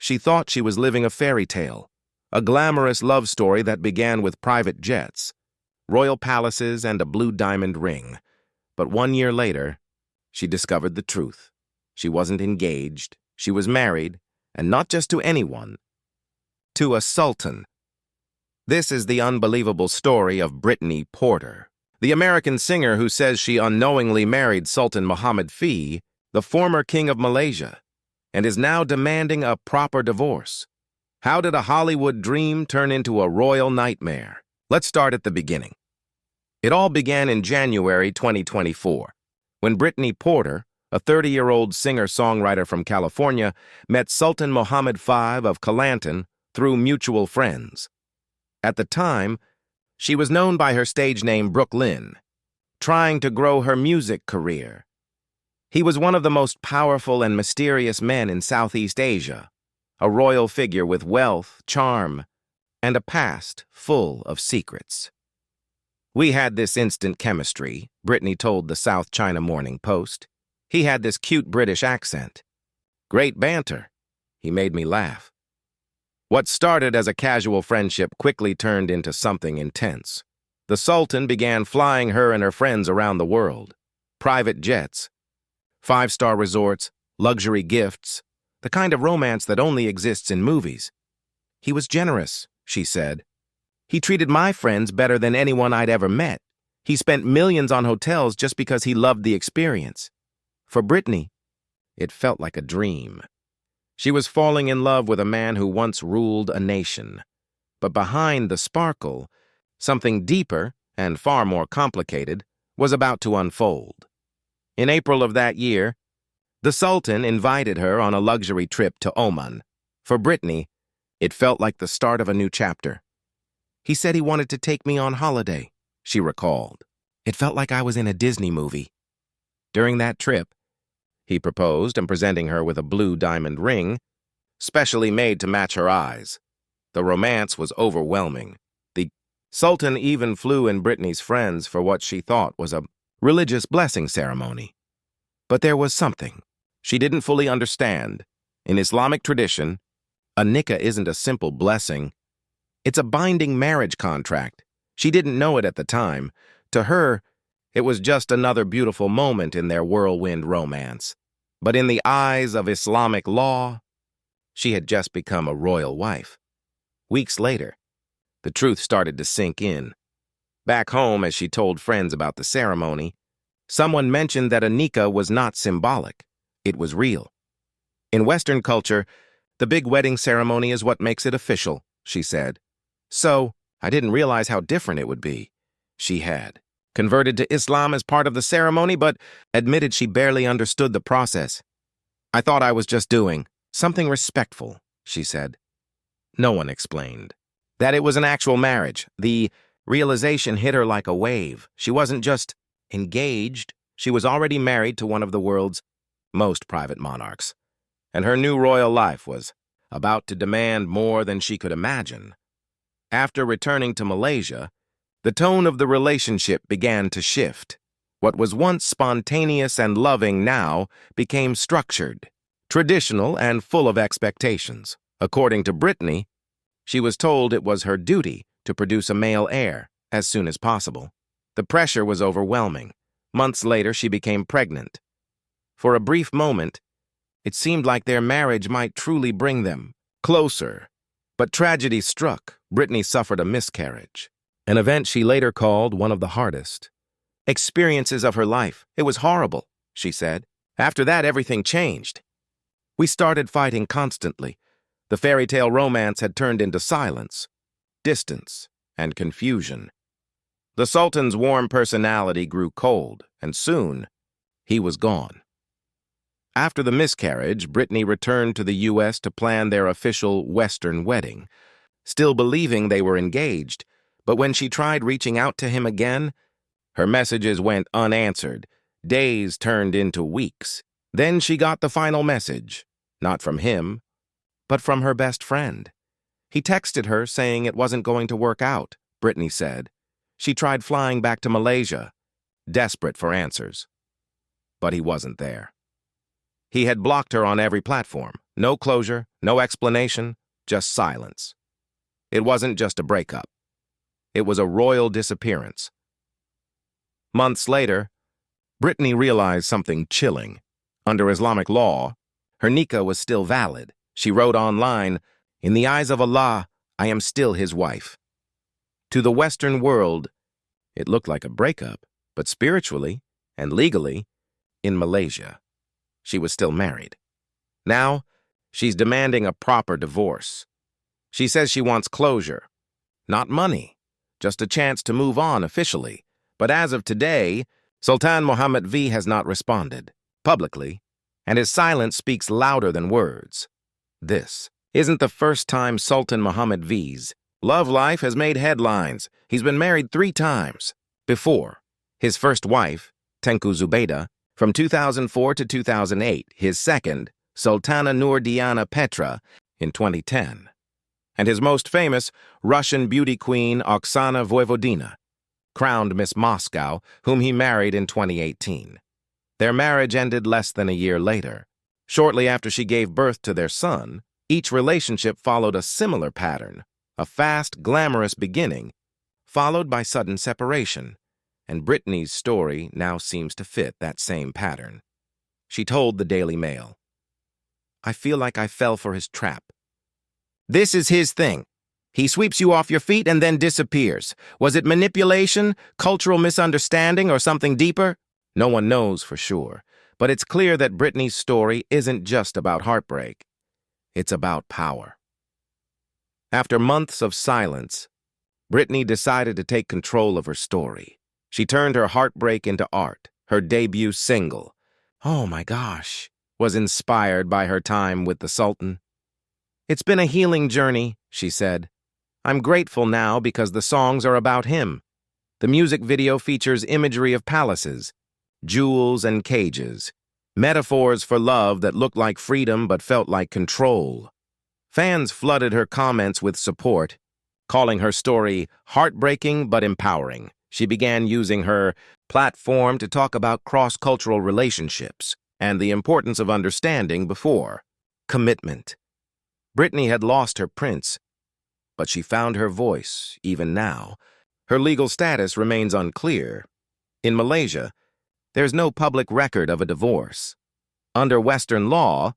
She thought she was living a fairy tale, a glamorous love story that began with private jets, royal palaces, and a blue diamond ring. But 1 year later, she discovered the truth. She wasn't engaged, she was married, and not just to anyone, to a sultan. This is the unbelievable story of Brittany Porter, the American singer who says she unknowingly married Sultan Muhammad V, the former King of Malaysia, and is now demanding a proper divorce. How did a Hollywood dream turn into a royal nightmare? Let's start at the beginning. It all began in January 2024, when Brittany Porter, a 30-year-old singer-songwriter from California, met Sultan Muhammad V of Kelantan through mutual friends. At the time, she was known by her stage name Brooklyn, trying to grow her music career. He was one of the most powerful and mysterious men in Southeast Asia, a royal figure with wealth, charm, and a past full of secrets. "We had this instant chemistry," Brittany told the South China Morning Post. "He had this cute British accent. Great banter. He made me laugh." What started as a casual friendship quickly turned into something intense. The Sultan began flying her and her friends around the world. Private jets, 5-star resorts, luxury gifts, the kind of romance that only exists in movies. "He was generous," she said. "He treated my friends better than anyone I'd ever met. He spent millions on hotels just because he loved the experience." For Brittany, it felt like a dream. She was falling in love with a man who once ruled a nation. But behind the sparkle, something deeper and far more complicated was about to unfold. In April of that year, the Sultan invited her on a luxury trip to Oman. For Brittany, it felt like the start of a new chapter. "He said he wanted to take me on holiday," she recalled. "It felt like I was in a Disney movie." During that trip, he proposed, and presenting her with a blue diamond ring, specially made to match her eyes. The romance was overwhelming. The Sultan even flew in Brittany's friends for what she thought was a religious blessing ceremony. But there was something she didn't fully understand. In Islamic tradition, a nikah isn't a simple blessing. It's a binding marriage contract. She didn't know it at the time. To her, it was just another beautiful moment in their whirlwind romance. But in the eyes of Islamic law, she had just become a royal wife. Weeks later, the truth started to sink in. Back home, as she told friends about the ceremony, someone mentioned that a nikah was not symbolic. It was real. "In Western culture, the big wedding ceremony is what makes it official," she said. "So, I didn't realize how different it would be." She had converted to Islam as part of the ceremony, but admitted she barely understood the process. "I thought I was just doing something respectful," she said. No one explained that it was an actual marriage. The realization hit her like a wave. She wasn't just engaged, she was already married to one of the world's most private monarchs. And her new royal life was about to demand more than she could imagine. After returning to Malaysia, the tone of the relationship began to shift. What was once spontaneous and loving now became structured, traditional, and full of expectations. According to Brittany, she was told it was her duty to produce a male heir as soon as possible. The pressure was overwhelming. Months later, she became pregnant. For a brief moment, it seemed like their marriage might truly bring them closer. But tragedy struck. Brittany suffered a miscarriage, an event she later called one of the hardest experiences of her life. "It was horrible," she said. "After that, everything changed. We started fighting constantly. The fairy tale romance had turned into silence, distance, and confusion. The Sultan's warm personality grew cold, and soon, he was gone." After the miscarriage, Brittany returned to the U.S. to plan their official Western wedding, still believing they were engaged. But when she tried reaching out to him again, her messages went unanswered. Days turned into weeks. Then she got the final message, not from him, but from her best friend. He texted her saying it wasn't going to work out, Brittany said. She tried flying back to Malaysia, desperate for answers. But he wasn't there. He had blocked her on every platform. No closure, no explanation, just silence. It wasn't just a breakup. It was a royal disappearance. Months later, Brittany realized something chilling. Under Islamic law, her nikah was still valid. She wrote online, "In the eyes of Allah, I am still his wife." To the Western world, it looked like a breakup, but spiritually and legally, in Malaysia, she was still married. Now, she's demanding a proper divorce. She says she wants closure, not money, just a chance to move on officially. But as of today, Sultan Muhammad V has not responded publicly, and his silence speaks louder than words. This isn't the first time Sultan Muhammad V's love life has made headlines. He's been married 3 times. Before, his first wife, Tengku Zubaydah, from 2004 to 2008, his second, Sultana Nur Diana Petra, in 2010, and his most famous, Russian beauty queen Oksana Voivodina, crowned Miss Moscow, whom he married in 2018. Their marriage ended less than a year later. Shortly after she gave birth to their son, each relationship followed a similar pattern, a fast, glamorous beginning, followed by sudden separation, and Brittany's story now seems to fit that same pattern. She told the Daily Mail, "I feel like I fell for his trap. This is his thing. He sweeps you off your feet and then disappears. Was it manipulation, cultural misunderstanding, or something deeper? No one knows for sure, but it's clear that Brittany's story isn't just about heartbreak. It's about power." After months of silence, Brittany decided to take control of her story. She turned her heartbreak into art. Her debut single, "Oh My Gosh," was inspired by her time with the Sultan. "It's been a healing journey," she said. "I'm grateful now because the songs are about him." The music video features imagery of palaces, jewels and cages, metaphors for love that looked like freedom but felt like control. Fans flooded her comments with support, calling her story heartbreaking but empowering. She began using her platform to talk about cross-cultural relationships and the importance of understanding before commitment. Brittany had lost her prince, but she found her voice even now. Her legal status remains unclear. In Malaysia, there's no public record of a divorce. Under Western law,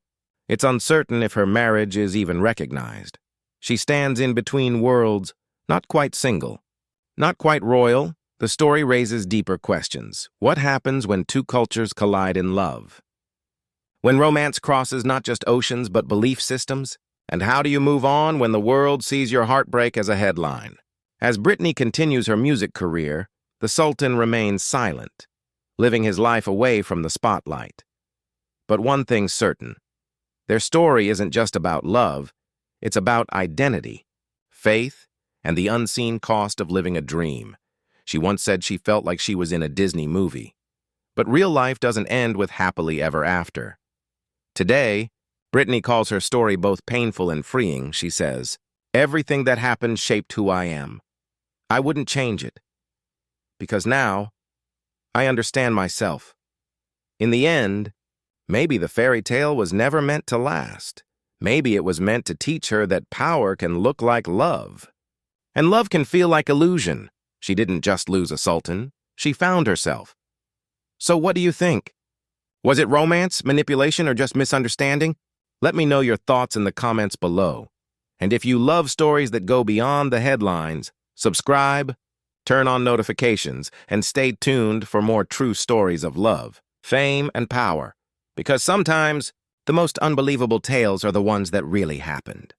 it's uncertain if her marriage is even recognized. She stands in between worlds, not quite single, not quite royal. The story raises deeper questions. What happens when 2 cultures collide in love? When romance crosses not just oceans but belief systems? And how do you move on when the world sees your heartbreak as a headline? As Brittany continues her music career, the Sultan remains silent, living his life away from the spotlight. But one thing's certain. Their story isn't just about love, it's about identity, faith, and the unseen cost of living a dream. She once said she felt like she was in a Disney movie. But real life doesn't end with happily ever after. Today, Brittany calls her story both painful and freeing. She says, "Everything that happened shaped who I am. I wouldn't change it. Because now, I understand myself. In the end, maybe the fairy tale was never meant to last. Maybe it was meant to teach her that power can look like love. And love can feel like illusion. She didn't just lose a sultan. She found herself. So what do you think? Was it romance, manipulation, or just misunderstanding? Let me know your thoughts in the comments below. And if you love stories that go beyond the headlines, subscribe, turn on notifications, and stay tuned for more true stories of love, fame, and power. Because sometimes, the most unbelievable tales are the ones that really happened.